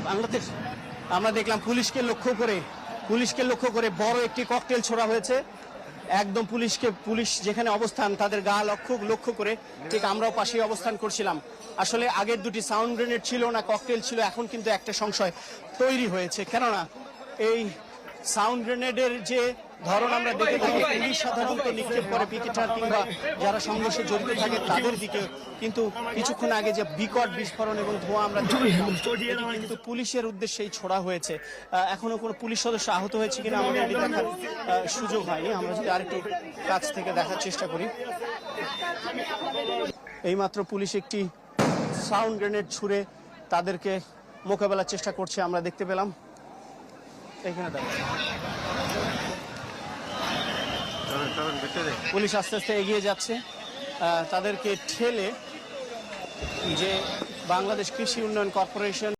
বাংলাদেশ আমরা দেখলাম পুলিশকে লক্ষ্য করে বড় একটি ককটেল ছোড়া হয়েছে। একদম পুলিশ যেখানে অবস্থান তাদের গা লক্ষ্য করে ঠিক আমরাও পাশেই অবস্থান করছিলাম। আসলে আগের দুটি সাউন্ড গ্রেনেড ছিল না ককটেল ছিল, এখন কিন্তু একটা সংশয় তৈরি হয়েছে। কেননা এই সাউন্ড গ্রেনেডের যে ধরন আমরা দেখে থাকি, পুলিশ সাধারণত নিক্ষেপ করে পিকেটার কিংবা যারা সংঘর্ষে জড়িত থাকে তাদের দিকে, কিন্তু কিছুক্ষণ আগে যে বিকট বিস্ফোরণ এবং ধোঁয়া আমরা কিন্তু পুলিশের উদ্দেশ্যেই ছোড়া হয়েছে। এখনো কোনো পুলিশ সদস্য আহত হয়েছে কিনা আমাদের এটি দেখার সুযোগ হয়নি। আমরা যদি আরেকটু কাছ থেকে দেখার চেষ্টা করি। এইমাত্র পুলিশ একটি সাউন্ড গ্রেনেড ছুড়ে তাদেরকে মোকাবেলার চেষ্টা করছে আমরা দেখতে পেলাম। এখানে পুলিশ আস্তে আস্তে এগিয়ে যাচ্ছে, তাদেরকে ঠেলে যে বাংলাদেশ কৃষি উন্নয়ন কর্পোরেশন